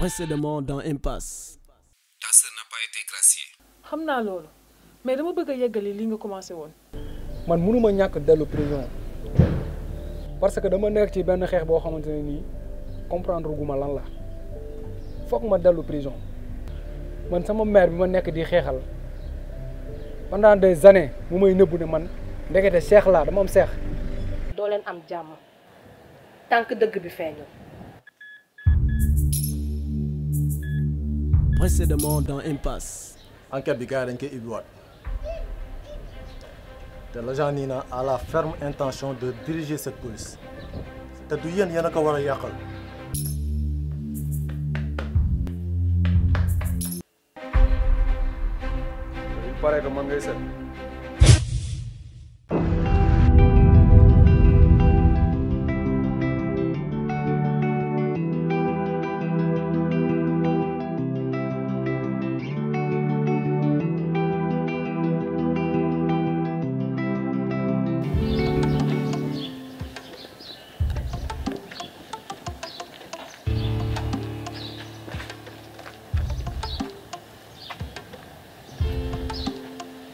précédemment dans Impasse. Ta sœur n'a pas été graciée. xam naa loolu mais dama bëgg a yeggali li nga commencé woon. man mënuma ñàkk dellu prison parce que dama nekk ci benn xeex boo xamante ne nii comprendre guma lan la foog ma dellu prison man sama mère bi ma nekk di xeexal pendant des années mu may nëbbu ne man ndekete seex laa dama am seex. doo leen am jàmm tant que dëgg bi feeñul. Précédemment dans Impasse. enquête bi gars yi dañ koy ubbiwaat te l'agent Nina a la ferme intention de diriger cette police te du yéen a ko war a yàqal. il paraît que man ngay seet.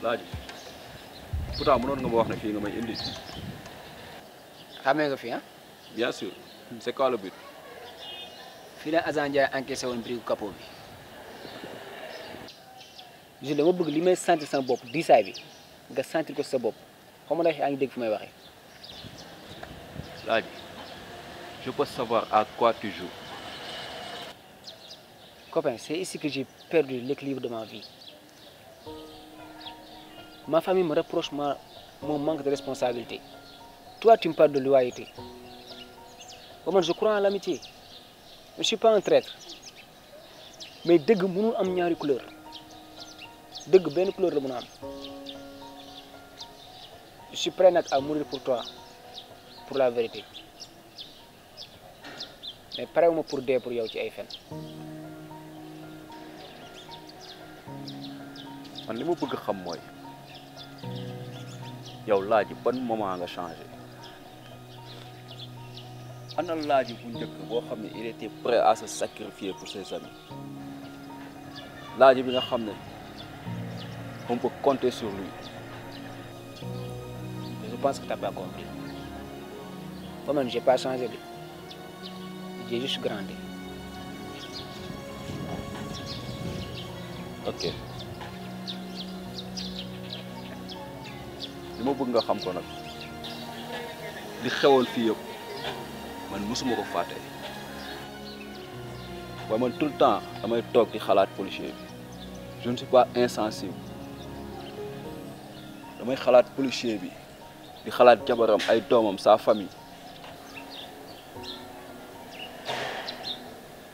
Laaji pourtant mënoon nga ma wax ne fii nga may indi. xamee nga fi ah. bien sûr c'est quoi le but. fii la agent Ndiaye encaissé woon brigu capot bi. je dama bëgg li may sentir sama bopp diisaay bi nga sentir ko sa bopp xaw ma ndax yaa ngi dégg fi may waxee. Laaji je peux savoir à quoi tu joues. Copain, c'est ici que j'ai perdu l'équilibre de ma vie. Ma famille me reproche mon manque de responsabilité. Toi, tu me parles de loyauté. Moi, je crois en l'amitié. Je ne suis pas un traître. Mais deug mënul am ñaari couleur. Deug benn couleur la mëna am. Je suis prêt à mourir pour toi, pour la vérité. Mais parewuma pour dee pour yow ci ay fen. man li ma bëgg xam mooy yow Laaji ban moment nga changé ana Laaji bu njëkk boo xam ne il était prêt à se sacrifier pour ses amis Laaji bi nga xam ne on peut compter sur lui. Je pense que tu n'as pas compris. Moi-même, je n'ai pas changé. J'ai juste grandi. Ok. li ma bëgg nga xam ko nag li xewoon fii yëpp man mosuma ko fàtte waaye man tout le temps damay toog di xalaat policier bi je ne suis pas insensible damay xalaat policier bi di xalaat jabaram ay doomam sa famille.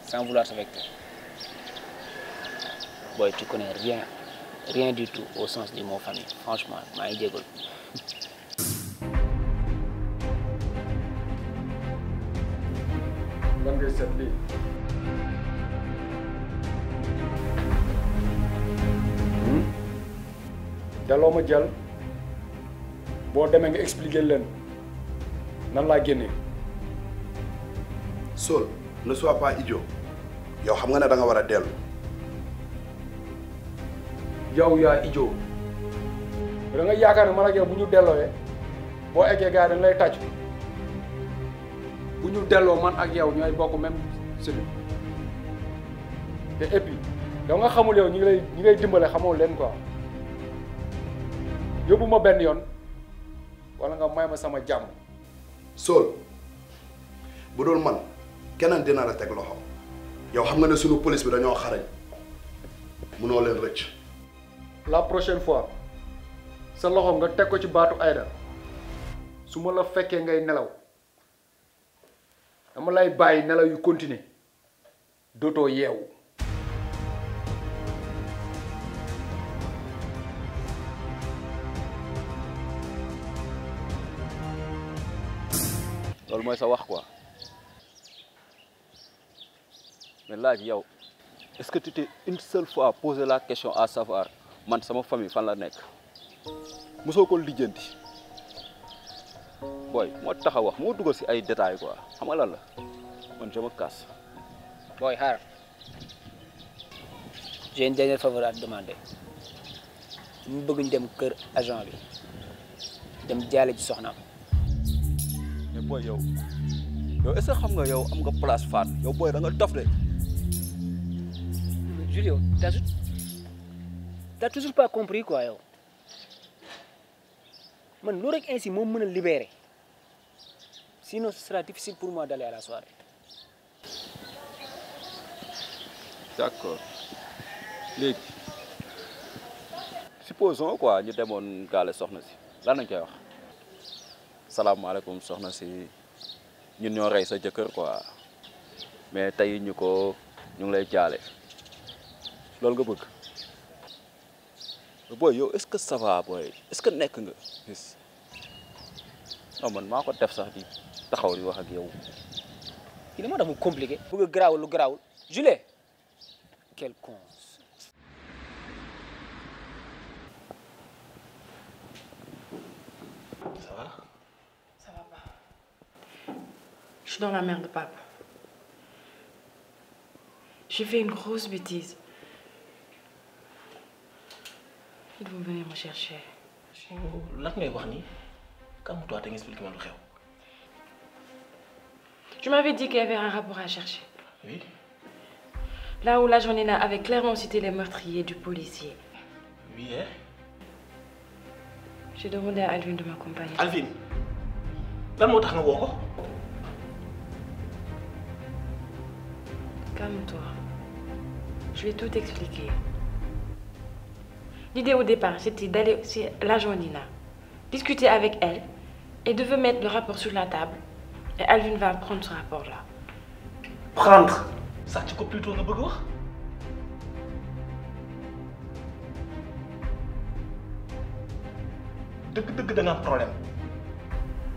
Sans vouloir s'affecter. Boy, tu connais rien du tout au sens du mot famille. Franchement, maa ngi jégalu. lan ngay seet lii daloo ma jël boo demee nga expliquer leen nan laa génnee. Saul, ne sois pas idiot. yow xam nga ne da nga war a dellu. yow yaa idiot da nga yaakaar ne man ak yow bu ñu delloowee boo eggee gars yi dañ lay tàcc bu ñu delloo man ak yow ñooy bokk même cellule te et puis yow nga xamul yow ñi ngay dimbale xamoo leen quoi yóbbu ma benn yoon wala nga may ma sama jàmm. Saul, bu doon man keneen dina la teg loxo yow xam nga ne sunu police bi dañoo xarañ mënoo leen rëcc. la prochaine fois sa loxo nga teg ko ci baatu Aïda su ma la fekkee ngay nelaw dama lay bàyyi nelaw yu continuer dootoo yeewu. loolu mooy sa wax quoi mais Laaji yow est-ce que tu t'es une seule fois posé la question à savoir man sama famille fan la nekk mosoo ko lijjanti booy moo tax a wax moo dugal si ay détails quoi xam nga lan la man je me casse. Boy, xaar j'ai une dernière faveur à te demander mu bëgg ñu dem kër agent bi dem jaale ci soxnaam. mais booy yow est-ce que xam nga yow am nga place faat yow booy da nga dof de. Julio t'as toujours pas compris quoi yow man loolu rek ainsi moom mën a libérer sinon ce sera difficile pour moi d'aller à la soirée. d'accord léegi supposons quoi ñu demoon gaale soxna si lan lañ koy wax salaamaaleykum soxna si ñun ñoo rey sa jëkkër quoi mais tey ñu ngi lay jaale loolu nga bëgg booy yow est-ce que ça va booy est-ce que nekk nga gis non man maa ko def sax di taxaw di wax ak yow. kii li ma tax mu compliqué. bëgg a garaawul lu garaawul Jules quel con. Ça va? Ça va pas. Je suis dans la merde, papa. J'ai fait une grosse bêtise. Ils vont venir me chercher. Lan ngay wax ni calme-toi te nga expliqué ma lu xew. Tu m'avais dit qu'il y avait un rapport à chercher. Oui. Là où la journée avait clairement cité les meurtriers du policier. Oui, hein? J'ai demandé à Alvin de m'accompagner. Alvin, lan moo tax nga woo ko? Calme-toi. Je vais tout expliquer. L'idée au départ, c'était d'aller chez l'agent Nina, discuter avec elle, et de mettre le rapport sur la table. Et Alvin va prendre ce rapport-là. Prendre? Ça, tu peux plutôt nga bëgg wax? Dëgg da nga am problème.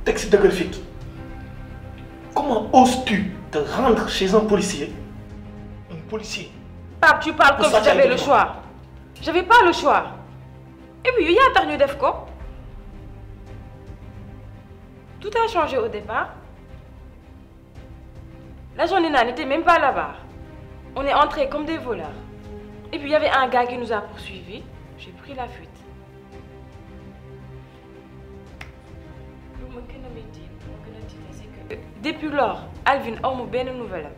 Teg si dëgër fit. Comment oses-tu te rendre chez un policier? Un policier. Pape, tu parles comme si j'avais le choix. J'avais pas le choix. Et puis, il y a un def ko. Tout a changé au départ. L'agent Nina n'était même pas là-bas. On est entrés comme des voleurs. Et puis, il y avait un gars qui nous a poursuivis. J'ai pris la fuite. Depuis lors, Alvin a eu une nouvelle.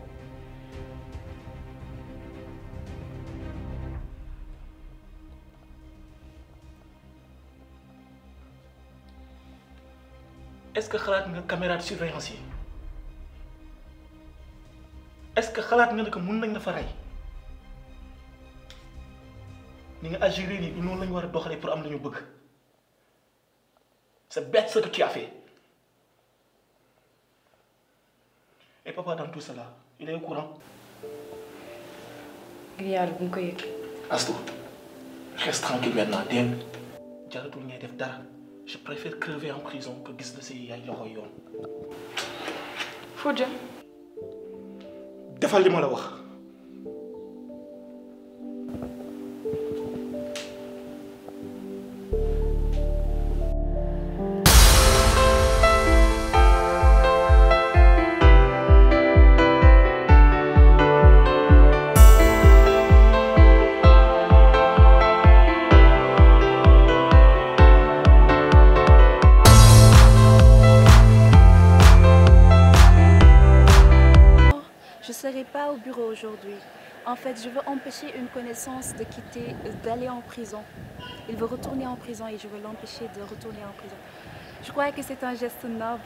Est-ce que xalaat nga caméra de surveillance yi? Est-ce que xalaat nga ne que mën nañ la fa rey? Ni nga agiré nii noonu la ñu war a doxalee pour am lu ñu bëgg. C'est bête ce que tu as fait. Et papa dans tout cela, il est au courant. Grillade bu ñu ko yëg. Astou, reste tranquille maintenant, dégg nga. Jaratul ngay def dara. Je préfère crever en prison que gis la si yaay loxo yoon. Foo jëm. Defal li ma la wax. Je ne serai pas au bureau aujourd'hui. En fait, je veux empêcher une connaissance d'aller en prison. Il veut retourner en prison et je veux l'empêcher de retourner en prison. Je crois que c'est un geste noble.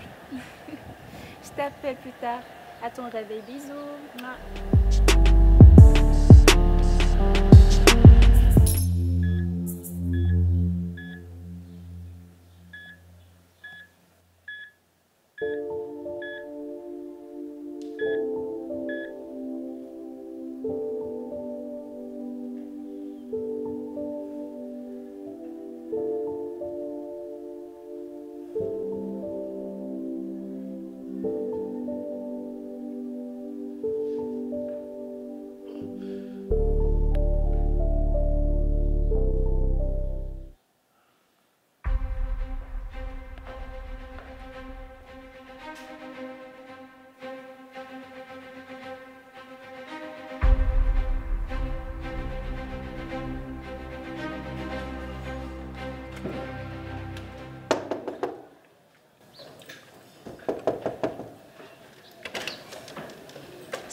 Je t'appelle plus tard. À ton réveil. Bisous.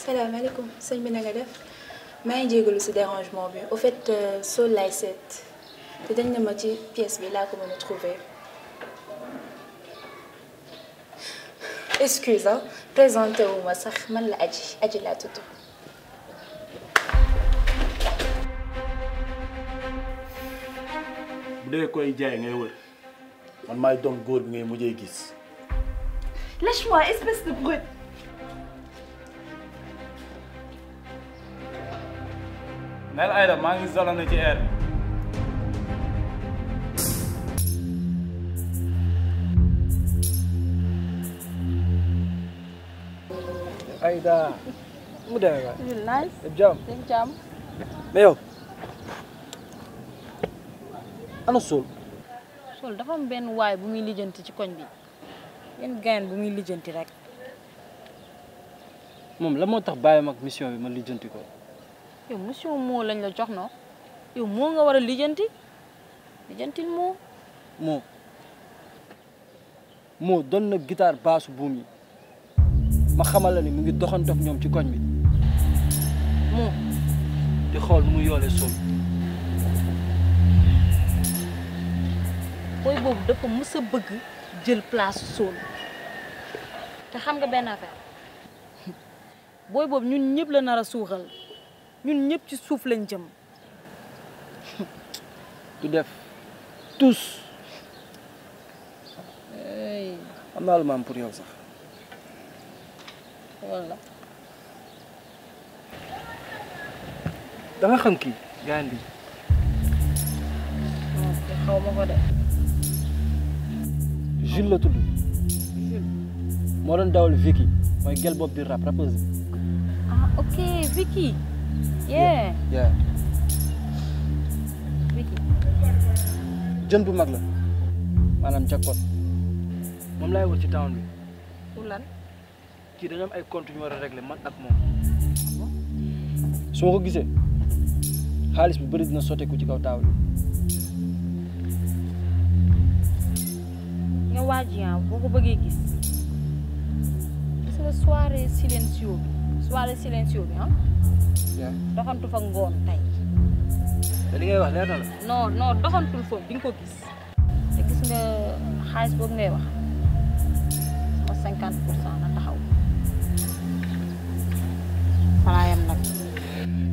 salaamaaleykum sëñ bi na nga def maa ngi jégalu si dérangement bi au fait Sol laay seet te dañ ne ma ci pièce bi laa ko mën a trouver. excuse présenté wu ma sax man la aji laa tudd. bu dee koy jaay ngay wër man maay doom góor bi ngay mujjee gis. lâche-moi espèce de brute. Nel Aïda maa ngi solo na ci air. Aïda mu demee waay. nice. jàmm jàmm. mais yow ana Sol. Sol dafa am benn waay bu muy lijjanti ci koñ bi benn gain bu muy lijjanti rek. moom la moo tax bàyyi mag mission bi ma lijjanti ko. yow mission moo lañ la jox no yow moo nga war a lijjantil moo doon na guitare baasu buum yi ma xamal la ni mu ngi doxantoog ñoom ci koñ bi moo di xool nu mu yoolee Sol. booy boobu dafa mës a bëgg jël place Sol te xam nga benn affaire booy boobu ñun ñëpp la nar a suuxal ñun ñëpp ci suuf lañ jëm. du def tous am naa lu ma am pour yow sax. walla da nga xam kii gaan bi. xaw ma ko de. Jules la tudd. moo doon dawal Vicky mooy gel bopp bi rappeuse bi. ah ok Vicky. yeah. Vicky. jën bu mag la maanaam jackpot moom laay wër ci town bi. pour lan. kii dañoo am ay comptes ñu war a régler man ak moom. su ma ko gisee xaalis bi bëri dina sotteeku ci kaw taaw bi. nga waaj boo ko bëggee gis nga soirée silencio bi ah. doxantu fa ngoon tey. te li ngay wax leer na la. non doxantul foofu di nga ko gis. te gis nga xaalis boobu ngay wax sama 50% na taxaw. falaayam nag.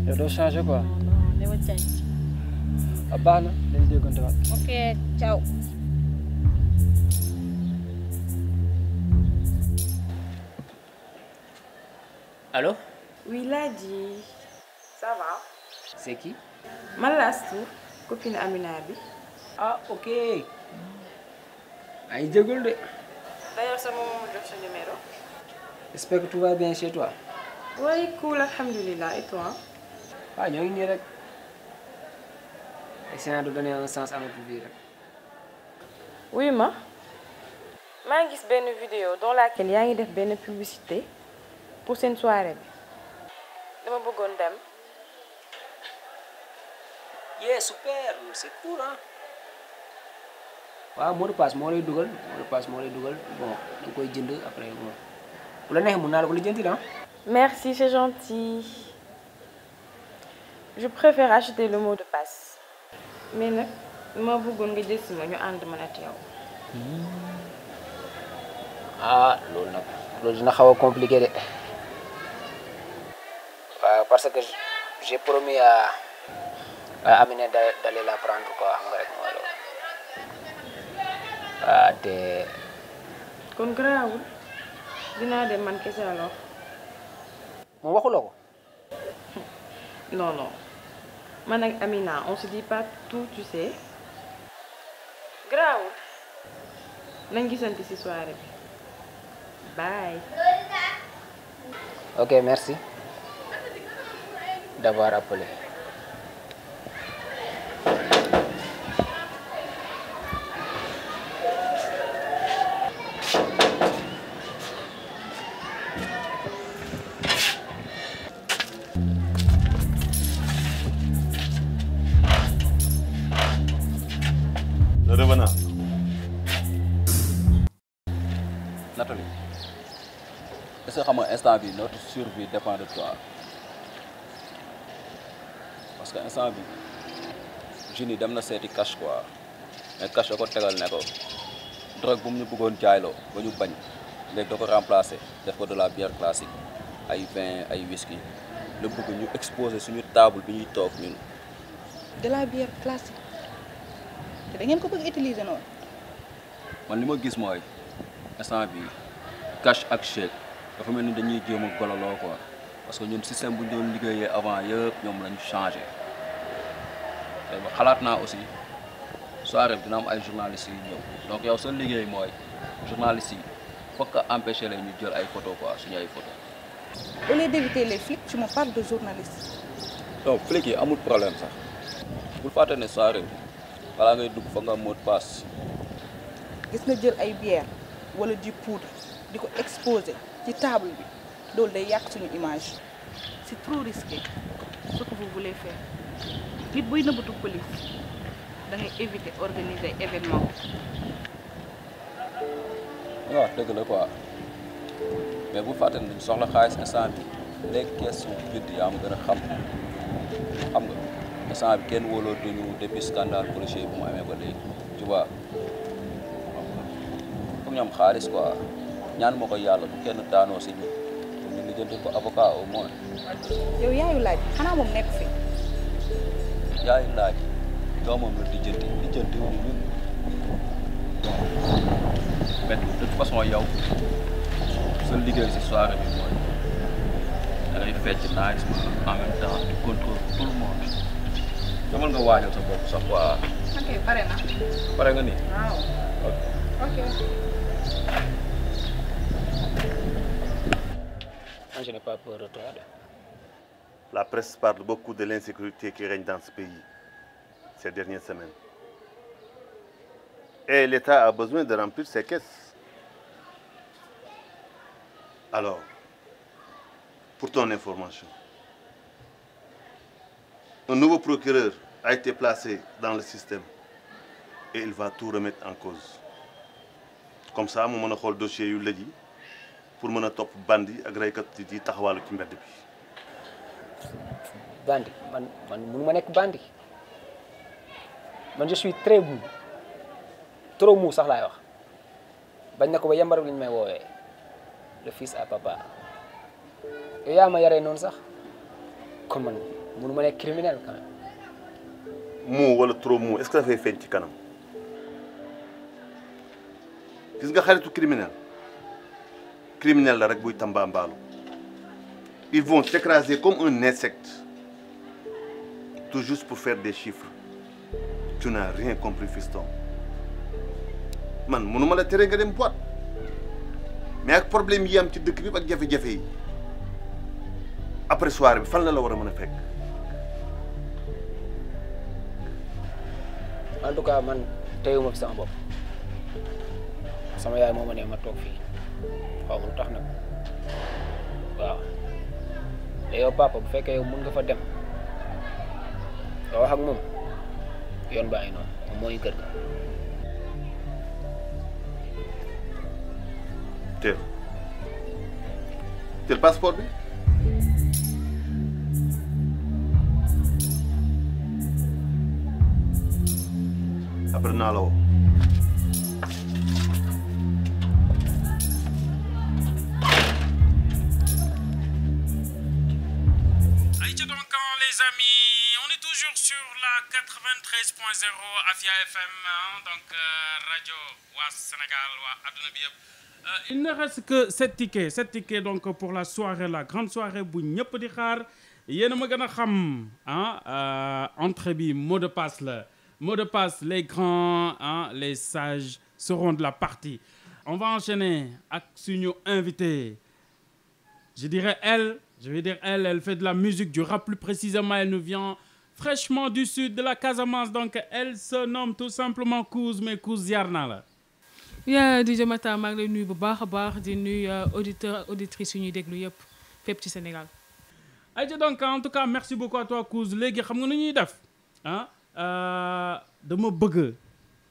yow doo changé quoi. non dama change. baax na dañu déggante waat. ok ciao. Allô? Oui, Ladi. Ça va? C'est qui? Malastou, copine Amina bi. Ah, ok. Aïe, dégueule de. D'ailleurs, ça m'a donné ce numéro. J'espère que tout va bien chez toi. Oui, cool, alhamdulillah. Et toi? Ah, nous sommes là. Essayons de donner un sens à notre vie. Oui, ma. J'ai vu une vidéo dans laquelle il y a une publicité pour cette soirée. Je veux dem. Yeah, super. C'est cool, hein? waaw mot de passe moo lay dugal bon da koy jënd après bon bu la neexee mën naa la ko lijjanti la. Merci, c'est gentil. Je préfère acheter le mot de passe. Mais nag ma bëggoon nga jël si ma ñu ànd man ak yow. ah loolu dina xaw a compliqué de. waaw parce que j'ai promis à Amina d'aller la prendre quoi xam nga rek mooy loolu. ah te. kon garaawul dinaa dem man kese alors. moom waxuloo ko. non man ak Amina on se dit pas tout tu sais. garaawul nañ gisante ci soirée bi. bye. ok merci d'avoir appelé. Le revenant. Nathalie est-ce que xam nga instant bi notre survie dépend de toi parce que instant bi jeunes yi dem na seeti cash quoi mais cash da ko tegal ne ko drogue bu mu ñu bëggoon jaayloo ba ñu bañ léegi da ko remplacer def ko de la bière classique ay vin ay whisky la bëgg ñu exposer suñu table bi ñuy toog ñun. de la bière classique te da ngeen ko bëgg utiliser noonu. man li ma gis mooy instant bi cash ak chèque dafa mel ni dañuy jéem a gololoo quoi parce que ñun système bu ñu doon liggéeyee avant yëpp ñoom lañu changé te xalaat naa aussi soirée bi dina am ay journalistes yu ñëw donc yow sa liggéey mooy journalistes yi faut que empêcher leen ñu jël ay photos quoi suñu ay photos. Au lieu d'éviter les flics, tu me parles de journalistes. non flics yi amul problème sax bul fàtte ne soirée bi balaa ngay dugg fa nga mot de passe. gis nga jël ay bière wala du poudre di ko exposer ci table bi loolu day yàq suñu image. C'est trop risqué ce que vous voulez faire. nit buy nëbbatu police da ngay éviter organiser événement. waaw dëgg la quoi mais bu fàtte ne soxla xaalis instant bi les questions vides yaa ma gën a xam nga instant bi kenn wóoloo duñu depuis scandale policier bu mu amee ba léegi tu vois comme ñoom xaalis quoi ñaan ma ko yàlla bu kenn daanoo si ñu ñu lijjanti ko avocat au moins. yow yaayu laaj xanaa moom nekk fi. yaayu laaj doomam la lijjanti wu ñun mais de toute façon yow sa liggéey si soirée bi mooy da ngay fecc nice en même temps tu contrôles tout le monde demal nga waajal sa bopp sax quoi. ok pare na. pare nga nii. waaw. ok. Je n'ai pas peur de toi. La presse parle beaucoup de l'insécurité qui règne dans ce pays ces dernières semaines. Et l'État a besoin de remplir ses caisses. Alors, pour ton information, un nouveau procureur a été placé dans le système et il va tout remettre en cause. Comme ça, je vais le dossier yu lëj yi pour mën a topp bandi ak raykat yi taxawaalu ci mbedd bi. Bandi man mënu ma nekk bandi man je suis très mou trop mou sax laay wax bañ na ko ba yambar bi lañ may woowee le fils à papa yow yaa ma yaree noonu sax kon man mënu ma nekk criminel quand même. mou wala trop mou est-ce que dafay feeñ ci kanam gis nga xaritu criminel la rek buy tambaambaalu ils vont t'écraser comme un insecte tout juste pour faire des chiffres tu n'as rien compris fiston man mënuma la tere nga dem boîte mais ak problème yi am ci dëkk bi ak jafe-jafe yi après soirée bi fan la war a mën a fekk. en tout cas man teyuma fi sama bopp sama yaay moo ma ne ma toog fii xaw ma lu tax nag waaw te yow papa bu fekkee yow mën nga fa dem nga wax ak moom yoon baa ngi noonu moom moo ñu kër ga. teel passeport bi. après naa la woo. Les amis, on est toujours sur la 93.0 Afia FM, donc radio wa Sénégal, wa aduna bi yëpp. Il ne reste que 7 tickets donc pour la soirée, la grande soirée bu ñëpp di xaar. Yéen a ma gën a xam entrée bi mot de passe la. Mot de passe, les grands, les sages seront de la partie. On va enchaîner avec suñu invité. Je vais dire elle fait de la musique, du rap plus précisément. Elle nous vient fraîchement du sud de la Casamance. Donc, elle se nomme tout simplement Kouz, mais Kouz Yarna la. yaa DJ Matar maa ngi lay nuyu bu baax a baax di nuyu auditeur auditrice yu ñuy déglu yëpp fépp ci Sénégal. ayca donc en tout cas merci beaucoup à toi Kouz léegi xam nga nu ñuy def dama bëgg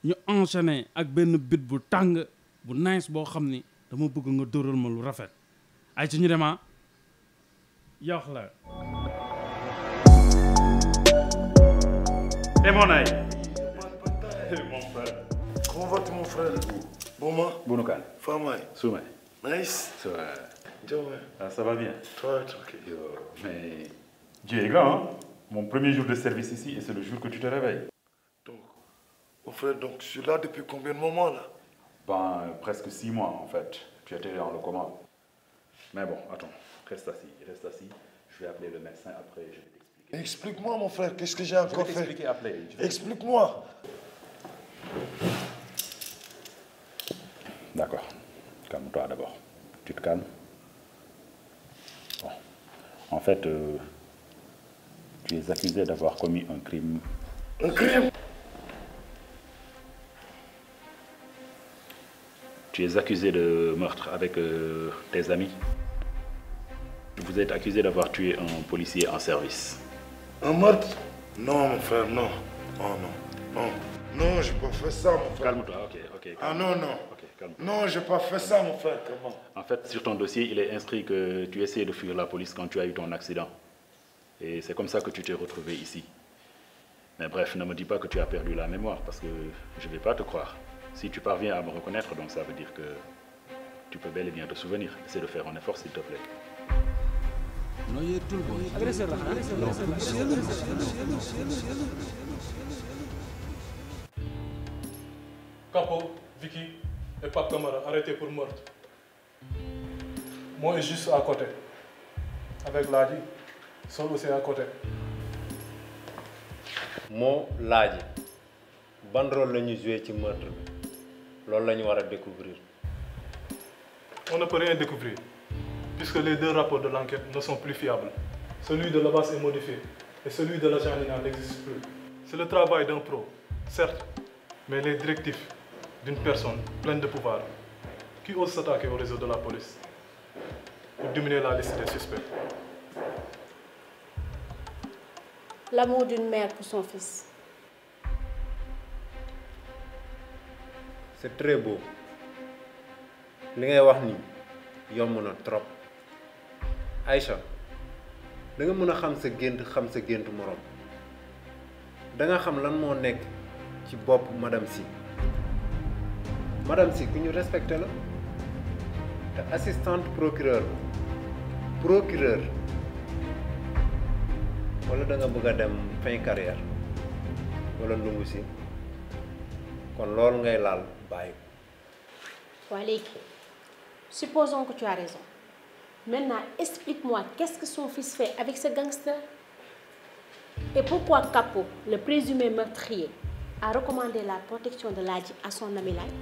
ñu enchaîner ak benn beat bu tàng bu nice boo xam ni dama bëgg nga dóoral ma lu rafet ay ci ñu dem ah yox la et mon ay mon frère. Comment vas-tu mon frère? Bouma? Bounoukan. Famay. Soumay. Nice. Ça va bien. Toi, tranquille. Mais Dieu est grand, hein? Mon premier jour de service ici et c'est le jour que tu te réveilles. Donc, mon frère, donc je suis là depuis combien de moments là? Ben, presque 6 mois en fait. Tu étais dans le coma. Mais bon, attends, reste assis. Je vais appeler le médecin après, je vais t'expliquer. Explique-moi mon frère, qu'est-ce que j'ai encore fait? Je vais t'expliquer après. Explique-moi. D'accord. Calme-toi d'abord. Tu te calmes. Bon. En fait, tu es accusé d'avoir commis un crime. Un crime? Tu es accusé de meurtre avec tes amis. Vous êtes accusé d'avoir tué un policier en service. Un meurtre? Non mon frère, non. Non, j'ai pas fait ça mon frère. Calme-toi, ok. Ah non. Ok, calme-toi. Non, j'ai pas fait ça mon frère, comment? En fait, sur ton dossier, il est inscrit que tu essayais de fuir la police quand tu as eu ton accident. Et c'est comme ça que tu t'es retrouvé ici. Mais bref, ne me dis pas que tu as perdu la mémoire parce que je ne vais pas te croire. Si tu parviens à me reconnaître, donc ça veut dire que tu peux bel et bien te souvenir. Essaie de faire un effort, s'il te plaît. Capo, Vicky et Pape Camara arrêtés pour meurtre. Moi, je suis juste à côté. Avec Ladi, Sol aussi à côté. Moi, Ladi, ban rôle la joué ci meurtre bi loolu la ñu war a découvrir. On ne peut rien découvrir, puisque les 2 rapports de l'enquête ne sont plus fiables. Celui de Labas est modifié et celui de l'agent Nina n'existe plus. C'est le travail d'un pro, certes, mais les directives d'une personne pleine de pouvoir qui ose s'attaquer au réseau de la police pour diminuer la liste des suspects. L'amour d'une mère pour son fils. C'est très beau. li ngay wax ni yomb na trop. Aïcha da nga mën a xam sa gént morom da nga xam lan moo nekk ci bopp madame Sy. Madame Sy ku ñu respecté la te assistante procureur wala da nga bëgg a dem fin carrière wala ndungu si kon loolu ngay laal bàyyi. Waa léegi supposons que tu as raison. Maintenant, explique-moi qu'est-ce que son fils fait avec ce gangster et pourquoi Capo, le présumé meurtrier, a recommandé la protection de Ladji à son ami Ladi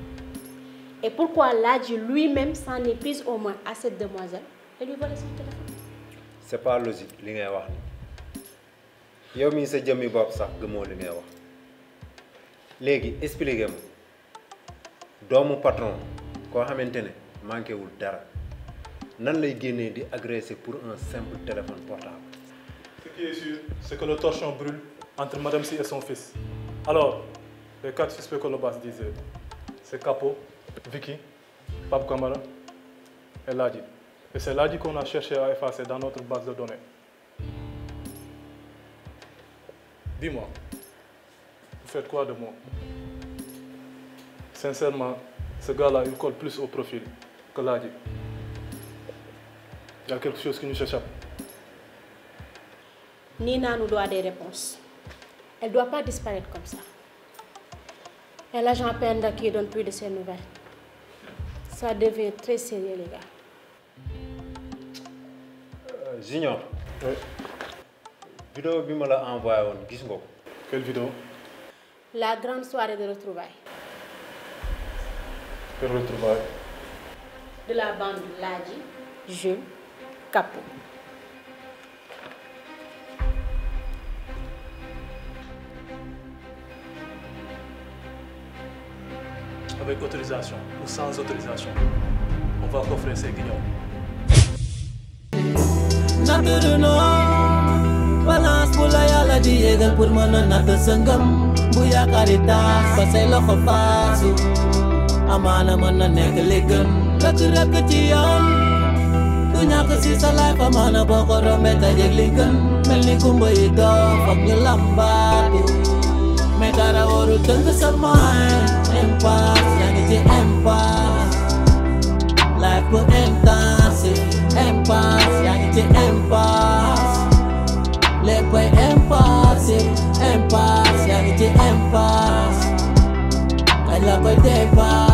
et pourquoi Ladji lui-même s'en est pris au moins à cette demoiselle et lui volé son téléphone. C'est pas logique li ngay wax ni yow mii sa jëmmi bopp sax gëmoo li ngay wax léegi expliquez-moi doomu patron koo xamante ne manqué wul dara nan lay génnee di agresser pour un simple téléphone portable. Ce qui est sûr, c'est que le torchon brûle entre Madame Sy et son fils. Alors, les 4 suspects que le boss disait, c'est Capo, Vicky, Pape Camara et Ladi. Et c'est Ladi qu'on a cherché à effacer dans notre base de données. Dis-moi, vous faites quoi de moi? Sincèrement, ce gars-là, il colle plus au profil que Ladi. Il y a quelque chose qui nous échappe. Nina nous doit des réponses. Elle ne doit pas disparaître comme ça. Et l'agent Penda qui donne plus de ses nouvelles. Ça devient très sérieux, les gars. Junior. Oui. Vidéo que je l'ai envoyée, qu'est-ce que vous? Quelle vidéo? La grande soirée de retrouvailles. Quelle retrouvailles? De la bande Ladji, Jules, Capo. Avec autorisation ou sans autorisation, on va coffrer ces guignols. balance bu la yàlla di yégal pour mën a natt sa ngëm bu yaakaari taas ba say loxo faasu amaana mën na nekk li gën rëkk ci yoon du ñàkk si sa life amaana boo ko rombee te yëg li gën mel ni kumba yi doo foog ñu lambaatu mais dara waru tënk sa mind impasse yaa ngi ci impasse life bu intense impasse yaa ngi ci impasse léppay impasse impasse yaa ngi ci impasse kañ la koy dépasse